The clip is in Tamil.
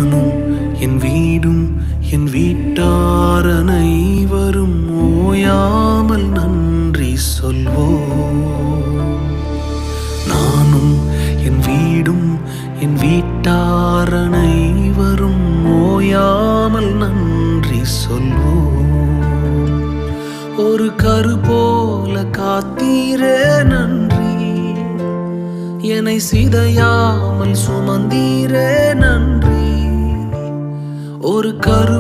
நானும் என் வீடும் என் வீட்டார் அனைவரும் ஓயாமல் நன்றி சொல்வோம். நானும் என் வீடும் என் வீட்டார் அனைவரும் ஓயாமல் நன்றி சொல்வோம். ஒரு கரு போல காத்தீரே நன்றி, என்னை சிதையாமல் சுமந்தீரே நன்றி. ஒரு கரு